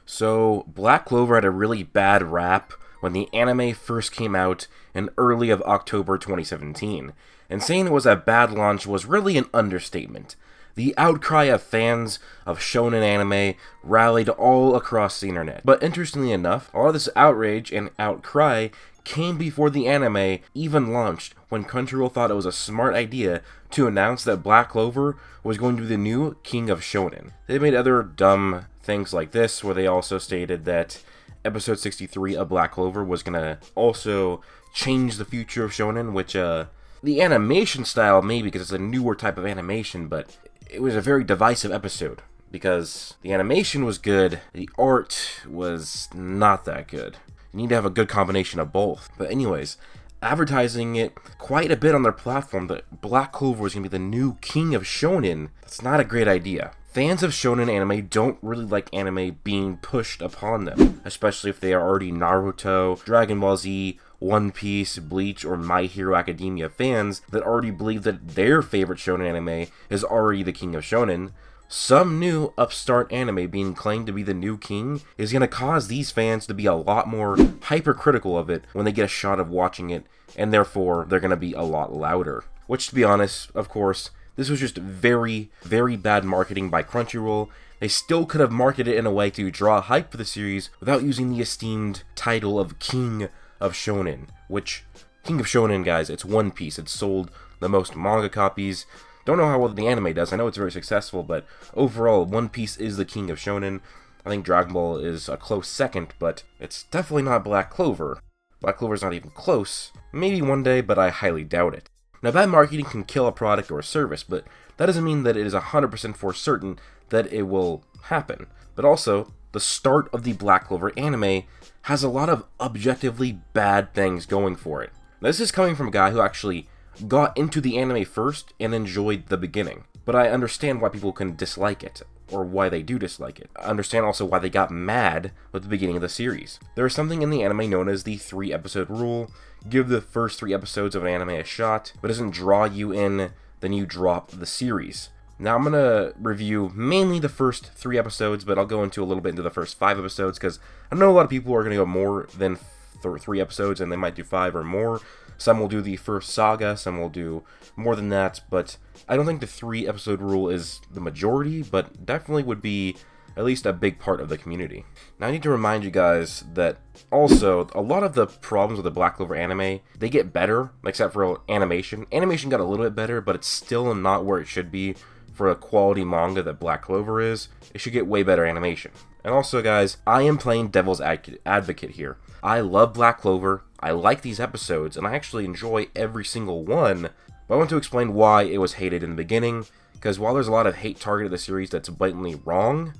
So, Black Clover had a really bad rap when the anime first came out in early of October 2017, and saying it was a bad launch was really an understatement. The outcry of fans of shonen anime rallied all across the internet. But interestingly enough, all of this outrage and outcry came before the anime even launched, when Crunchyroll thought it was a smart idea to announce that Black Clover was going to be the new king of shonen. They made other dumb things like this, where they also stated that episode 63 of Black Clover was going to also change the future of shonen, which, the animation style maybe, because it's a newer type of animation, but it was a very divisive episode, because the animation was good, the art was not that good. You need to have a good combination of both. But anyways, advertising it quite a bit on their platform that Black Clover was going to be the new king of shonen, that's not a great idea. Fans of shonen anime don't really like anime being pushed upon them, especially if they are already Naruto, Dragon Ball Z, One Piece, Bleach, or My Hero Academia fans that already believe that their favorite shonen anime is already the king of shonen. Some new upstart anime being claimed to be the new king is going to cause these fans to be a lot more hypercritical of it when they get a shot of watching it, and therefore they're going to be a lot louder. Which, to be honest, of course, this was just very, very bad marketing by Crunchyroll. They still could have marketed it in a way to draw hype for the series without using the esteemed title of King of Shonen, which, King of Shonen, guys, it's One Piece. It's sold the most manga copies. Don't know how well the anime does. I know it's very successful, but overall, One Piece is the king of shonen. I think Dragon Ball is a close second, but it's definitely not Black Clover. Black Clover's not even close. Maybe one day, but I highly doubt it. Now, bad marketing can kill a product or a service, but that doesn't mean that it is 100% for certain that it will happen. But also, the start of the Black Clover anime has a lot of objectively bad things going for it. Now, this is coming from a guy who actually got into the anime first and enjoyed the beginning. But I understand why people can dislike it, or why they do dislike it. I understand also why they got mad with the beginning of the series. There is something in the anime known as the 3-episode rule. Give the first 3 episodes of an anime a shot, but it doesn't draw you in, then you drop the series. Now I'm going to review mainly the first 3 episodes, but I'll go into a little bit into the first 5 episodes, because I know a lot of people are going to go more than 3 episodes, and they might do 5 or more. Some will do the first saga, some will do more than that, but I don't think the 3-episode rule is the majority, but definitely would be at least a big part of the community. Now I need to remind you guys that also, a lot of the problems with the Black Clover anime, they get better, except for animation. Animation got a little bit better, but it's still not where it should be for a quality manga that Black Clover is. It should get way better animation. And also, guys, I am playing devil's advocate here. I love Black Clover, I like these episodes, and I actually enjoy every single one, but I want to explain why it was hated in the beginning, because while there's a lot of hate targeted at the series that's blatantly wrong,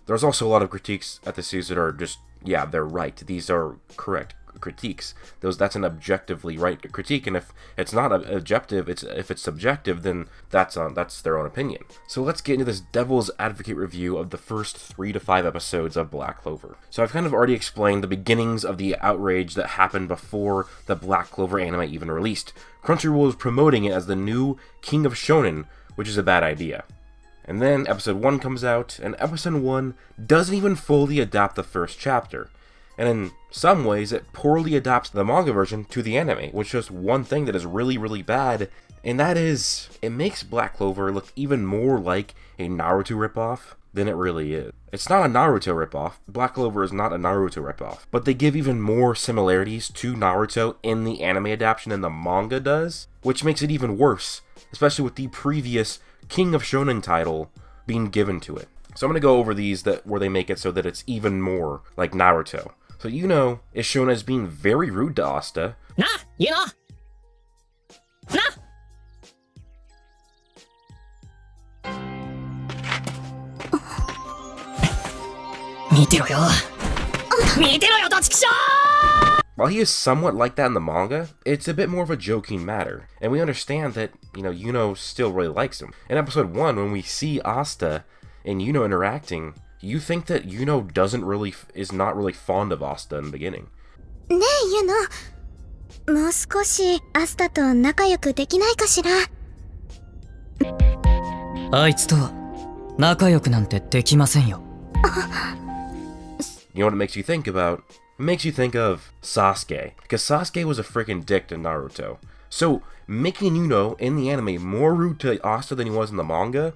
there's also a lot of critiques at the series that are just, yeah, they're right. These are correct critiques. That's an objectively right critique, and if it's not objective, if it's subjective, then that's their own opinion. So let's get into this devil's advocate review of the first 3 to 5 episodes of Black Clover. So I've kind of already explained the beginnings of the outrage that happened before the Black Clover anime even released. Crunchyroll was promoting it as the new king of shonen, which is a bad idea. And then episode 1 comes out, and episode 1 doesn't even fully adapt the first chapter. And in some ways, it poorly adapts the manga version to the anime, which is one thing that is really, really bad, and that is, it makes Black Clover look even more like a Naruto ripoff than it really is. It's not a Naruto ripoff. Black Clover is not a Naruto ripoff, but they give even more similarities to Naruto in the anime adaptation than the manga does, which makes it even worse, especially with the previous King of Shonen title being given to it. So I'm going to go over these where they make it so that it's even more like Naruto. So Yuno is shown as being very rude to Asta. Nah, Yuno! Nah! 見てろよ。見てろよ、どちくしょう! While he is somewhat like that in the manga, it's a bit more of a joking matter, and we understand that, Yuno still really likes him. In episode 1, when we see Asta and Yuno interacting, you think that Yuno is not really fond of Asta in the beginning. ねえ、Yuno、もう少しアスタと仲良くできないかしら。あいつとは仲良くなんてできませんよ。You know what it makes you think about? It makes you think of Sasuke, because Sasuke was a freaking dick to Naruto. So, making Yuno in the anime more rude to Asta than he was in the manga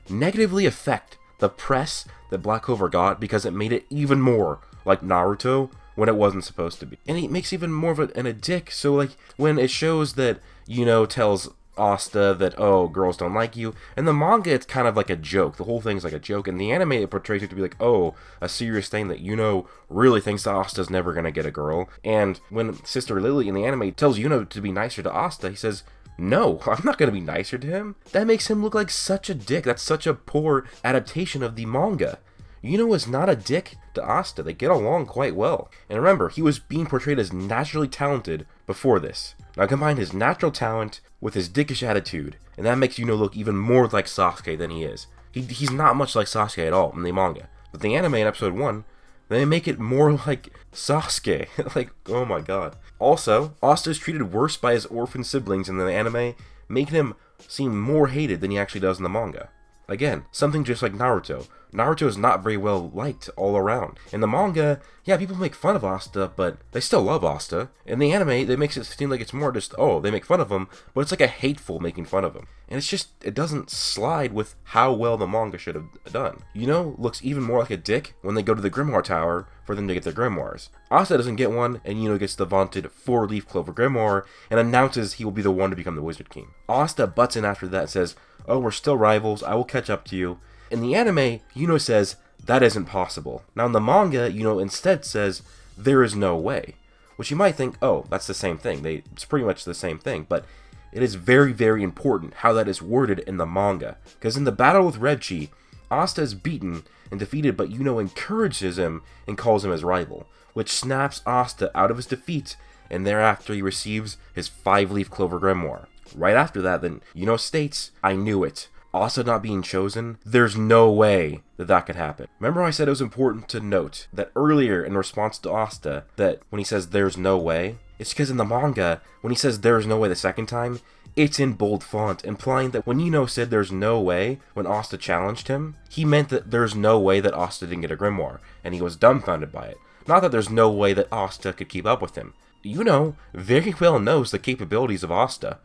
negatively affect the press that Black Clover got, because it made it even more like Naruto when it wasn't supposed to be. And it makes even more of a dick, so like, when it shows that Yuno tells Asta that, oh, girls don't like you. In the manga, it's kind of like a joke. The whole thing's like a joke. In the anime, it portrays it to be like, oh, a serious thing that Yuno really thinks Asta's never gonna get a girl. And when Sister Lily in the anime tells Yuno to be nicer to Asta, he says, no, I'm not gonna be nicer to him. That makes him look like such a dick. That's such a poor adaptation of the manga. Yuno is not a dick to Asta. They get along quite well. And remember, he was being portrayed as naturally talented before this. Now combine his natural talent with his dickish attitude, and that makes Yuno look even more like Sasuke than he is. He's not much like Sasuke at all in the manga. But the anime in episode 1, they make it more like Sasuke. Like, oh my god. Also, Asta is treated worse by his orphan siblings in the anime, making him seem more hated than he actually does in the manga. Again, something just like Naruto. Naruto is not very well liked all around. In the manga, yeah, people make fun of Asta, but they still love Asta. In the anime, it makes it seem like it's more just, oh, they make fun of him, but it's like a hateful making fun of him. And it's just, it doesn't slide with how well the manga should have done. Yuno looks even more like a dick when they go to the Grimoire Tower for them to get their grimoires. Asta doesn't get one, and Yuno gets the vaunted 4-leaf clover grimoire, and announces he will be the one to become the Wizard King. Asta butts in after that and says, oh, we're still rivals, I will catch up to you. In the anime, Yuno says, that isn't possible. Now in the manga, Yuno instead says, there is no way. Which you might think, oh, that's the same thing. It's pretty much the same thing, but it is very, very important how that is worded in the manga. Because in the battle with Reggie, Asta is beaten and defeated, but Yuno encourages him and calls him his rival, which snaps Asta out of his defeat, and thereafter he receives his 5-leaf clover grimoire. Right after that, then, Yuno states, I knew it. Asta not being chosen, there's no way that could happen. Remember how I said it was important to note that earlier in response to Asta, that when he says there's no way, it's because in the manga, when he says there's no way the second time, it's in bold font, implying that when Yuno said there's no way when Asta challenged him, he meant that there's no way that Asta didn't get a grimoire, and he was dumbfounded by it. Not that there's no way that Asta could keep up with him. Yuno very well knows the capabilities of Asta.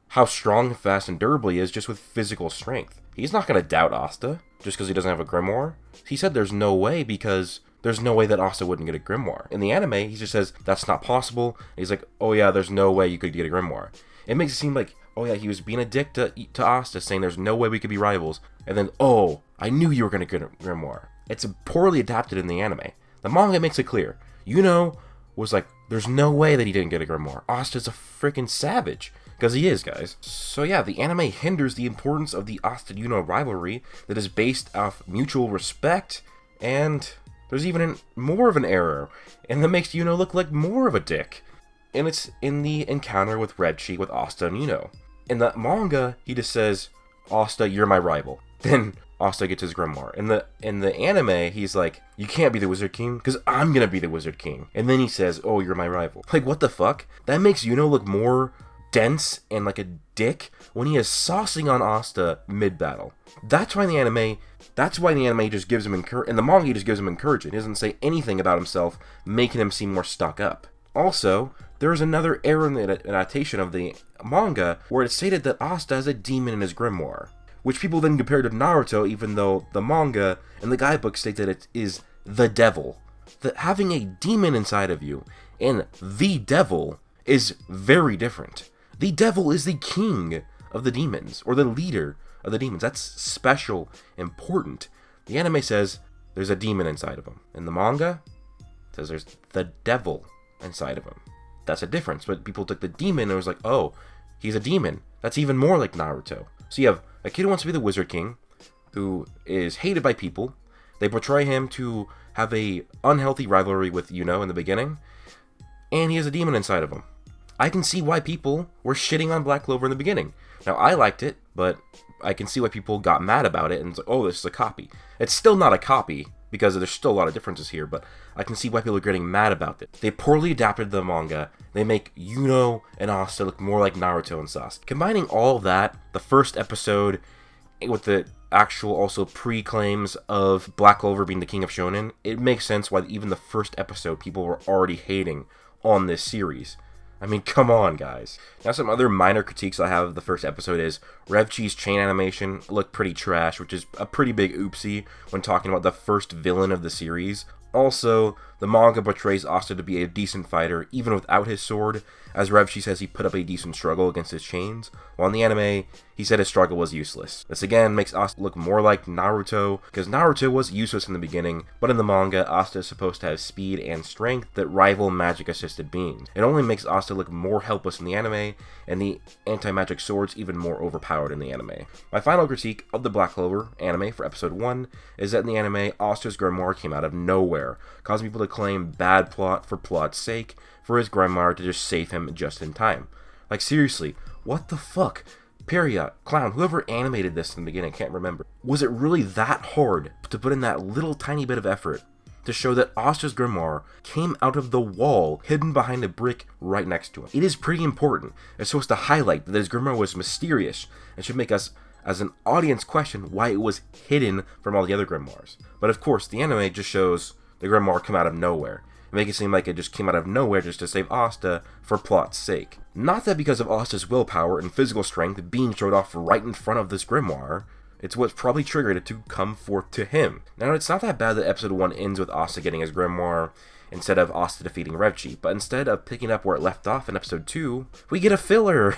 How strong, fast, and durable he is just with physical strength. He's not going to doubt Asta just because he doesn't have a grimoire. He said there's no way because there's no way that Asta wouldn't get a grimoire. In the anime, he just says that's not possible. And he's like, oh yeah, there's no way you could get a grimoire. It makes it seem like, oh yeah, he was being a dick to Asta, saying there's no way we could be rivals. And then, oh, I knew you were going to get a grimoire. It's poorly adapted in the anime. The manga makes it clear. Yuno was like, there's no way that he didn't get a grimoire. Asta's a freaking savage. Because he is, guys. So yeah, the anime hinders the importance of the Asta-Yuno rivalry that is based off mutual respect, and there's even more of an error, and that makes Yuno look like more of a dick. And it's in the encounter with Reggie with Asta and Yuno. In the manga, he just says, Asta, you're my rival. Then Asta gets his grimoire. In the anime, he's like, you can't be the Wizard King, because I'm gonna be the Wizard King. And then he says, oh, you're my rival. Like, what the fuck? That makes Yuno look more dense and like a dick when he is saucing on Asta mid-battle. That's why the anime just gives him and the manga just gives him encouragement. He doesn't say anything about himself, making him seem more stuck up. Also, there is another error in the adaptation of the manga where it's stated that Asta has a demon in his grimoire, which people then compare to Naruto, even though the manga and the guidebook state that it is the devil. That having a demon inside of you and the devil is very different. The devil is the king of the demons, or the leader of the demons. That's special, important. The anime says there's a demon inside of him. In the manga, it says there's the devil inside of him. That's a difference, but people took the demon and it was like, oh, he's a demon. That's even more like Naruto. So you have a kid who wants to be the Wizard King, who is hated by people. They portray him to have a unhealthy rivalry with Yuno in the beginning, and he has a demon inside of him. I can see why people were shitting on Black Clover in the beginning. Now, I liked it, but I can see why people got mad about it and it's like, oh, this is a copy. It's still not a copy, because there's still a lot of differences here, but I can see why people are getting mad about it. They poorly adapted the manga. They make Yuno and Asta look more like Naruto and Sasuke. Combining all of that, the first episode, with the actual also pre-claims of Black Clover being the king of shonen, it makes sense why even the first episode people were already hating on this series. I mean, come on, guys. Now, some other minor critiques I have of the first episode is Revchi's chain animation looked pretty trash, which is a pretty big oopsie when talking about the first villain of the series. Also, the manga portrays Asta to be a decent fighter, even without his sword, as Revchi says he put up a decent struggle against his chains, while in the anime, he said his struggle was useless. This again makes Asta look more like Naruto, because Naruto was useless in the beginning, but in the manga, Asta is supposed to have speed and strength that rival magic-assisted beings. It only makes Asta look more helpless in the anime, and the anti-magic swords even more overpowered in the anime. My final critique of the Black Clover anime for episode 1 is that in the anime, Asta's grimoire came out of nowhere, causing people to claim bad plot for plot's sake, for his grimoire to just save him just in time. Like, seriously, what the fuck? Period. Clown, whoever animated this in the beginning, I can't remember. Was it really that hard to put in that little tiny bit of effort to show that Asta's grimoire came out of the wall hidden behind a brick right next to him? It is pretty important. It's supposed to highlight that his grimoire was mysterious and should make us, as an audience, question why it was hidden from all the other grimoires. But of course, the anime just shows the grimoire come out of nowhere. Make it seem like it just came out of nowhere just to save Asta for plot's sake. Not that because of Asta's willpower and physical strength being showed off right in front of this grimoire, it's what's probably triggered it to come forth to him. Now, it's not that bad that episode 1 ends with Asta getting his grimoire instead of Asta defeating Revchi, but instead of picking up where it left off in episode 2, we get a filler!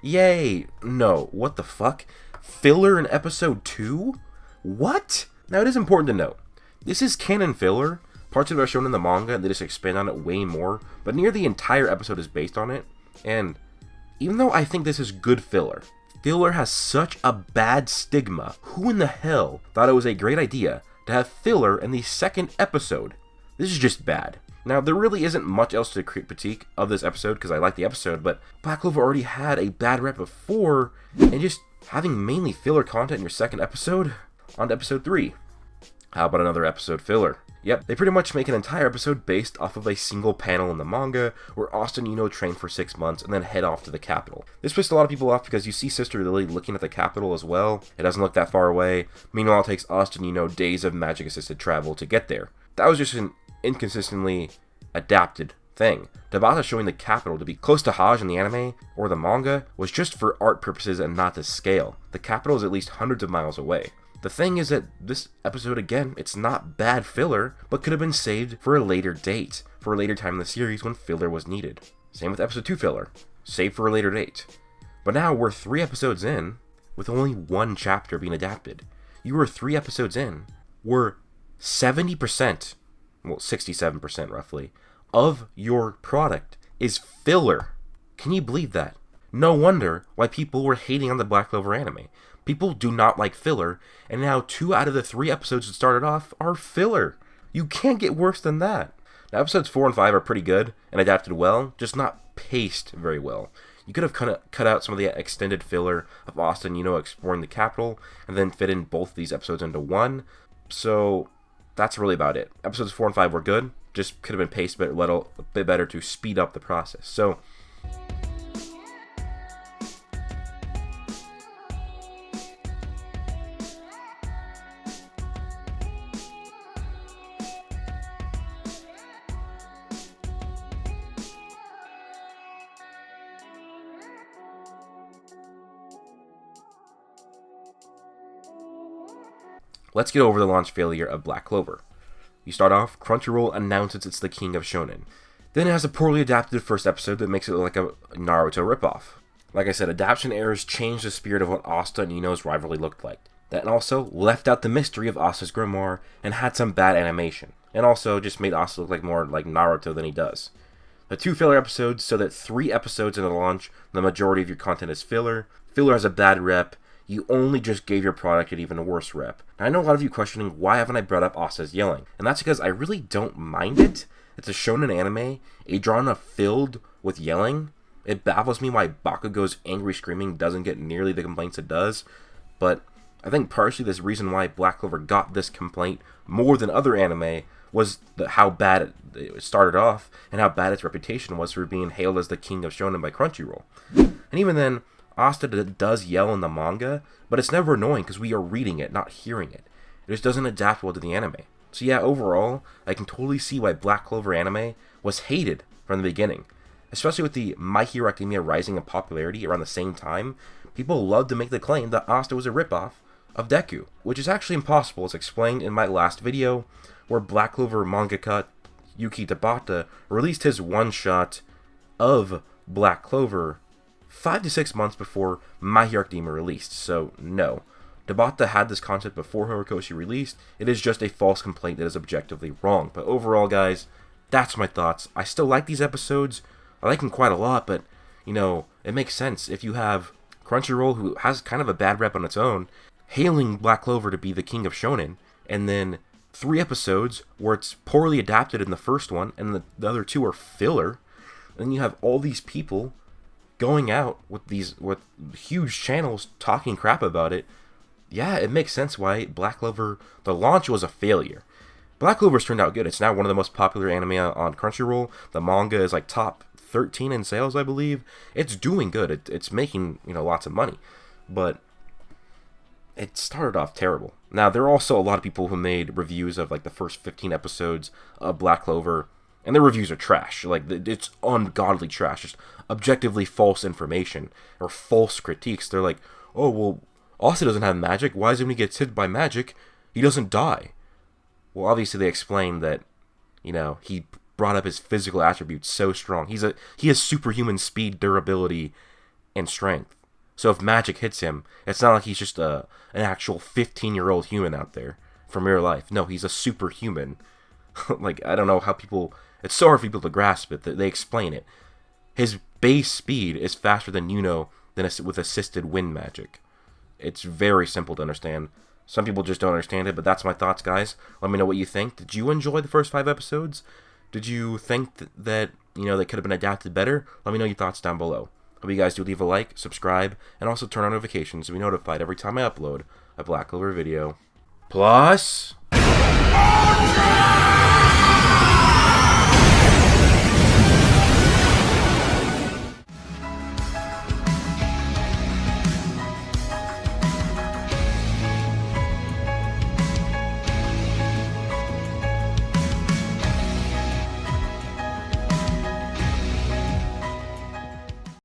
Yay! No, what the fuck? Filler in episode 2? What? Now, it is important to note, this is canon filler. Parts of it are shown in the manga, and they just expand on it way more, but near the entire episode is based on it, and even though I think this is good filler, filler has such a bad stigma. Who in the hell thought it was a great idea to have filler in the second episode? This is just bad. Now, there really isn't much else to critique of this episode, because I like the episode, but Black Clover already had a bad rep before, and just having mainly filler content in your second episode, on to episode 3. How about another episode filler? Yep, they pretty much make an entire episode based off of a single panel in the manga, where Asta and Yuno train for 6 months and then head off to the capital. This pissed a lot of people off because you see Sister Lily looking at the capital as well. It doesn't look that far away. Meanwhile, it takes Asta and Yuno days of magic-assisted travel to get there. That was just an inconsistently adapted thing. Tabata showing the capital to be close to Hajj in the anime, or the manga, was just for art purposes and not to scale. The capital is at least hundreds of miles away. The thing is that this episode, again, it's not bad filler, but could have been saved for a later date, for a later time in the series when filler was needed. Same with episode 2 filler, saved for a later date. But now we're 3 episodes in, with only 1 chapter being adapted. You were 3 episodes in, where 70%, well, 67% roughly, of your product is filler. Can you believe that? No wonder why people were hating on the Black Clover anime. People do not like filler, and now 2 out of the 3 episodes that started off are filler. You can't get worse than that. Now, episodes 4 and 5 are pretty good and adapted well, just not paced very well. You could have cut out some of the extended filler of Asta and Yuno exploring the capital, and then fit in both these episodes into one. So that's really about it. Episodes 4 and 5 were good, just could have been paced a bit better to speed up the process. So let's get over the launch failure of Black Clover. You start off, Crunchyroll announces it's the king of shonen. Then it has a poorly adapted first episode that makes it look like a Naruto ripoff. Like I said, adaptation errors changed the spirit of what Asta and Yuno's rivalry looked like. That also left out the mystery of Asta's grimoire and had some bad animation. And also just made Asta look like more like Naruto than he does. The 2 filler episodes, so that 3 episodes into the launch, the majority of your content is filler. Filler has a bad rep. You only just gave your product an even worse rep. Now, I know a lot of you questioning why haven't I brought up Asta's yelling, and that's because I really don't mind it. It's a shonen anime, a genre filled with yelling. It baffles me why Bakugo's angry screaming doesn't get nearly the complaints it does, but I think partially this reason why Black Clover got this complaint more than other anime was how bad it started off, and how bad its reputation was for being hailed as the king of shonen by Crunchyroll. And even then, Asta does yell in the manga, but it's never annoying because we are reading it, not hearing it. It just doesn't adapt well to the anime. So yeah, overall, I can totally see why Black Clover Anime was hated from the beginning. Especially with the My Hero Academia rising in popularity around the same time, people loved to make the claim that Asta was a ripoff of Deku, which is actually impossible, as explained in my last video, where Black Clover mangaka Yuki Tabata released his one-shot of Black Clover 5 to 6 months before My Hero Academia released, so no. Tabata had this concept before Horikoshi released. It is just a false complaint that is objectively wrong. But overall, guys, that's my thoughts. I still like these episodes. I like them quite a lot, but, you know, it makes sense if you have Crunchyroll, who has kind of a bad rep on its own, hailing Black Clover to be the king of shonen, and then 3 episodes where it's poorly adapted in the first one, and the other 2 are filler, and you have all these people going out with huge channels talking crap about it. Yeah, it makes sense why Black Clover, the launch was a failure. Black Clover's turned out good. It's now one of the most popular anime on Crunchyroll. The manga is like top 13 in sales, I believe. It's doing good. It's making, you know, lots of money. But it started off terrible. Now, there are also a lot of people who made reviews of like the first 15 episodes of Black Clover, and their reviews are trash. Like, it's ungodly trash. Just objectively false information or false critiques. They're like, oh, well, Asta doesn't have magic. Why is it when he gets hit by magic, he doesn't die? Well, obviously they explained that, you know, he brought up his physical attributes so strong. He has superhuman speed, durability, and strength. So if magic hits him, it's not like he's just an actual 15-year-old human out there from real life. No, he's a superhuman. Like, I don't know how people... It's so hard for people to grasp it. They explain it. His base speed is faster than Yuno with assisted wind magic. It's very simple to understand. Some people just don't understand it, but that's my thoughts, guys. Let me know what you think. Did you enjoy the first 5 episodes? Did you think that, you know, they could have been adapted better? Let me know your thoughts down below. Hope you guys do leave a like, subscribe, and also turn on notifications to be notified every time I upload a Black Clover video. Plus...